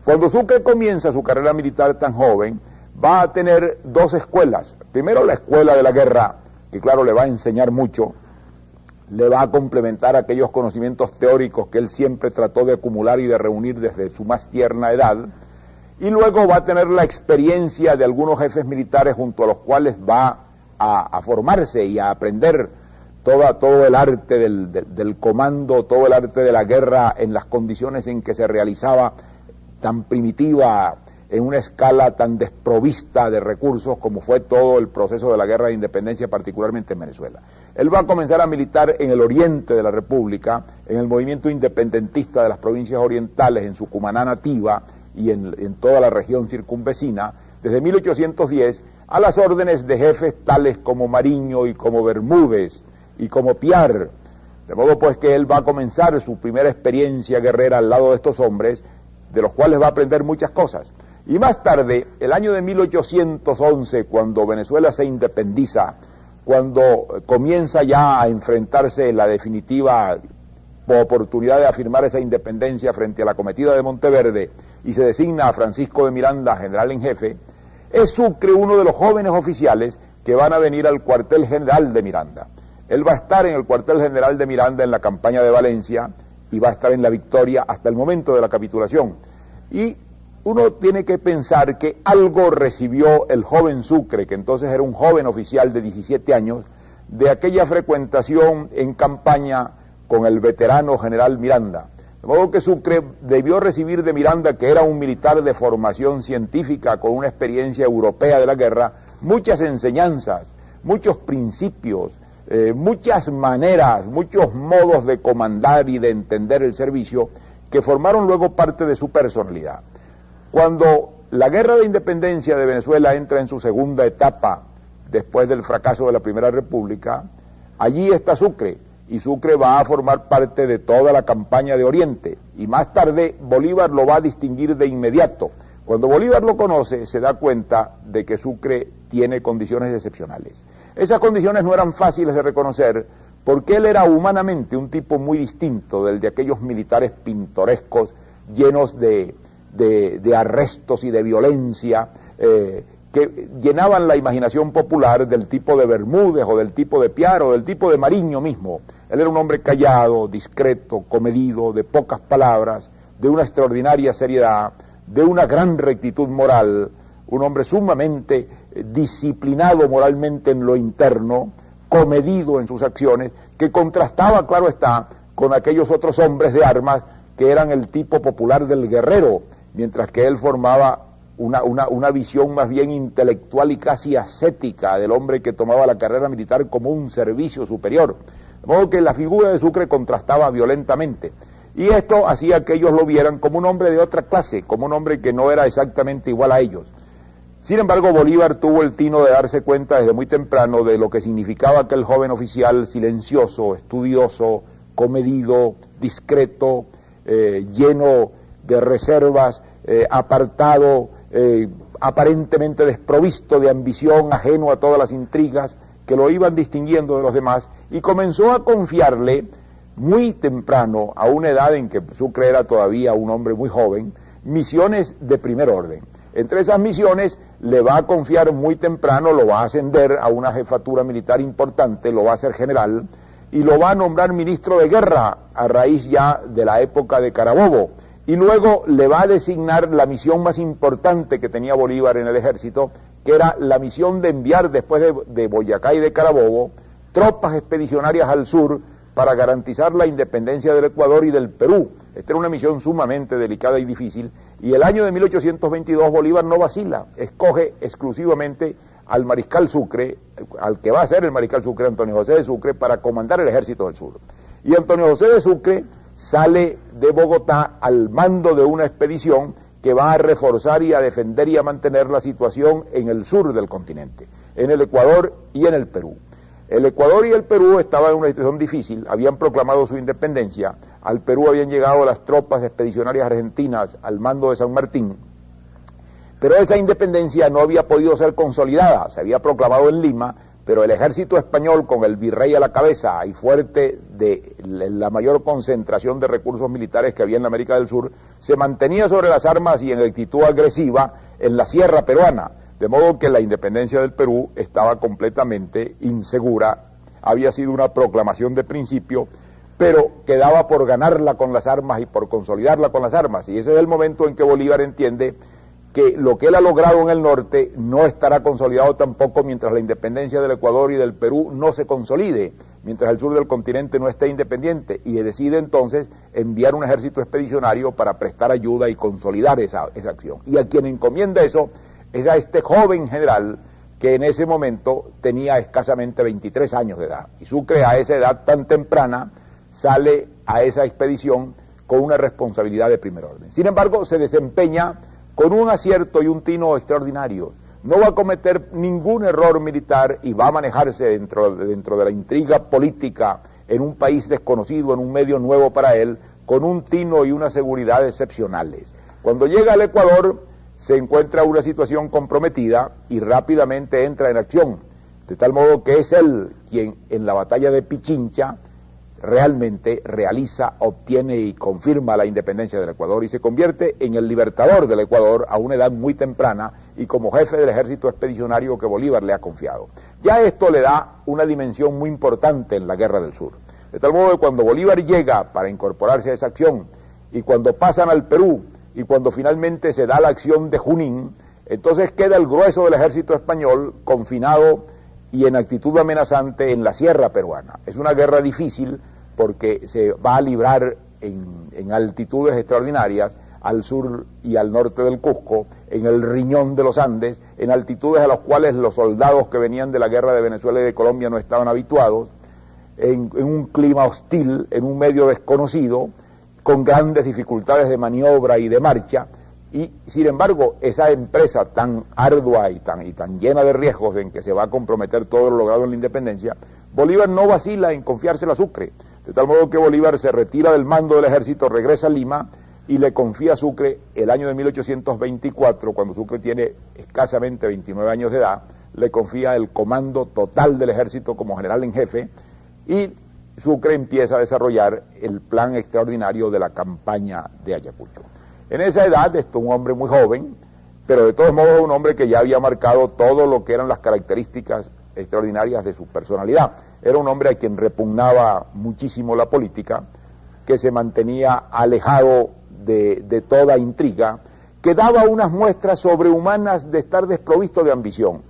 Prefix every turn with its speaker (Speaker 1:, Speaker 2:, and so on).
Speaker 1: Cuando Sucre comienza su carrera militar tan joven, va a tener dos escuelas. Primero la escuela de la guerra, que claro le va a enseñar mucho, le va a complementar aquellos conocimientos teóricos que él siempre trató de acumular y de reunir desde su más tierna edad, y luego va a tener la experiencia de algunos jefes militares junto a los cuales va a formarse y a aprender todo el arte del comando, todo el arte de la guerra en las condiciones en que se realizaba, tan primitiva, en una escala tan desprovista de recursos como fue todo el proceso de la guerra de independencia, particularmente en Venezuela. Él va a comenzar a militar en el oriente de la República, en el movimiento independentista de las provincias orientales, en su Cumaná nativa y en toda la región circunvecina, desde 1810, a las órdenes de jefes tales como Mariño y como Bermúdez y como Piar. De modo pues que él va a comenzar su primera experiencia guerrera al lado de estos hombres, de los cuales va a aprender muchas cosas. Y más tarde, el año de 1811, cuando Venezuela se independiza, cuando comienza ya a enfrentarse la definitiva oportunidad de afirmar esa independencia frente a la cometida de Monteverde, y se designa a Francisco de Miranda general en jefe, es Sucre uno de los jóvenes oficiales que van a venir al cuartel general de Miranda. Él va a estar en el cuartel general de Miranda en la campaña de Valencia y va a estar en la victoria hasta el momento de la capitulación. Y uno tiene que pensar que algo recibió el joven Sucre, que entonces era un joven oficial de 17 años, de aquella frecuentación en campaña con el veterano general Miranda. De modo que Sucre debió recibir de Miranda, que era un militar de formación científica con una experiencia europea de la guerra, muchas enseñanzas, muchos principios, muchas maneras, muchos modos de comandar y de entender el servicio que formaron luego parte de su personalidad. Cuando la guerra de independencia de Venezuela entra en su segunda etapa, después del fracaso de la Primera República, allí está Sucre, y Sucre va a formar parte de toda la campaña de Oriente, y más tarde Bolívar lo va a distinguir de inmediato. Cuando Bolívar lo conoce, se da cuenta de que Sucre tiene condiciones excepcionales. Esas condiciones no eran fáciles de reconocer, porque él era humanamente un tipo muy distinto del de aquellos militares pintorescos, llenos de arrestos y de violencia, que llenaban la imaginación popular, del tipo de Bermúdez o del tipo de Piar o del tipo de Mariño mismo. Él era un hombre callado, discreto, comedido, de pocas palabras, de una extraordinaria seriedad, de una gran rectitud moral, un hombre sumamente disciplinado moralmente en lo interno, comedido en sus acciones, que contrastaba, claro está, con aquellos otros hombres de armas que eran el tipo popular del guerrero, mientras que él formaba una visión más bien intelectual y casi ascética del hombre que tomaba la carrera militar como un servicio superior. De modo que la figura de Sucre contrastaba violentamente. Y esto hacía que ellos lo vieran como un hombre de otra clase, como un hombre que no era exactamente igual a ellos. Sin embargo, Bolívar tuvo el tino de darse cuenta desde muy temprano de lo que significaba aquel joven oficial silencioso, estudioso, comedido, discreto, lleno de reservas, apartado, aparentemente desprovisto de ambición, ajeno a todas las intrigas que lo iban distinguiendo de los demás, y comenzó a confiarle muy temprano, a una edad en que Sucre era todavía un hombre muy joven, misiones de primer orden. Entre esas misiones le va a confiar muy temprano, lo va a ascender a una jefatura militar importante, lo va a hacer general, y lo va a nombrar ministro de guerra a raíz ya de la época de Carabobo, y luego le va a designar la misión más importante que tenía Bolívar en el ejército, que era la misión de enviar después de Boyacá y de Carabobo tropas expedicionarias al sur para garantizar la independencia del Ecuador y del Perú. Esta era una misión sumamente delicada y difícil, y el año de 1822 Bolívar no vacila, escoge exclusivamente al mariscal Sucre, al que va a ser el mariscal Sucre, Antonio José de Sucre, para comandar el ejército del sur. Y Antonio José de Sucre sale de Bogotá al mando de una expedición que va a reforzar y a defender y a mantener la situación en el sur del continente, en el Ecuador y en el Perú. El Ecuador y el Perú estaban en una situación difícil, habían proclamado su independencia, al Perú habían llegado las tropas expedicionarias argentinas al mando de San Martín, pero esa independencia no había podido ser consolidada, se había proclamado en Lima, pero el ejército español, con el virrey a la cabeza y fuerte de la mayor concentración de recursos militares que había en la América del Sur, se mantenía sobre las armas y en actitud agresiva en la sierra peruana, de modo que la independencia del Perú estaba completamente insegura. Había sido una proclamación de principio, pero quedaba por ganarla con las armas y por consolidarla con las armas, y ese es el momento en que Bolívar entiende que lo que él ha logrado en el norte no estará consolidado tampoco mientras la independencia del Ecuador y del Perú no se consolide, mientras el sur del continente no esté independiente, y decide entonces enviar un ejército expedicionario para prestar ayuda y consolidar esa acción. Y a quien encomienda eso es a este joven general que en ese momento tenía escasamente 23 años de edad. Y Sucre, a esa edad tan temprana, sale a esa expedición con una responsabilidad de primer orden. Sin embargo, se desempeña con un acierto y un tino extraordinario. No va a cometer ningún error militar y va a manejarse dentro de la intriga política en un país desconocido, en un medio nuevo para él, con un tino y una seguridad excepcionales. Cuando llega al Ecuador, se encuentra una situación comprometida y rápidamente entra en acción, de tal modo que es él quien en la batalla de Pichincha realmente realiza, obtiene y confirma la independencia del Ecuador y se convierte en el libertador del Ecuador a una edad muy temprana y como jefe del ejército expedicionario que Bolívar le ha confiado. Ya esto le da una dimensión muy importante en la Guerra del Sur, de tal modo que cuando Bolívar llega para incorporarse a esa acción y cuando pasan al Perú y cuando finalmente se da la acción de Junín, entonces queda el grueso del ejército español confinado y en actitud amenazante en la sierra peruana. Es una guerra difícil porque se va a librar en altitudes extraordinarias, al sur y al norte del Cusco, en el riñón de los Andes, en altitudes a las cuales los soldados que venían de la guerra de Venezuela y de Colombia no estaban habituados, en un clima hostil, en un medio desconocido, con grandes dificultades de maniobra y de marcha. Y sin embargo, esa empresa tan ardua y tan llena de riesgos en que se va a comprometer todo lo logrado en la independencia, Bolívar no vacila en confiársela a Sucre, de tal modo que Bolívar se retira del mando del ejército, regresa a Lima y le confía a Sucre el año de 1824, cuando Sucre tiene escasamente 29 años de edad, le confía el comando total del ejército como general en jefe, y Sucre empieza a desarrollar el plan extraordinario de la campaña de Ayacucho. En esa edad, un hombre muy joven, pero de todos modos un hombre que ya había marcado todo lo que eran las características extraordinarias de su personalidad. Era un hombre a quien repugnaba muchísimo la política, que se mantenía alejado de toda intriga, que daba unas muestras sobrehumanas de estar desprovisto de ambición.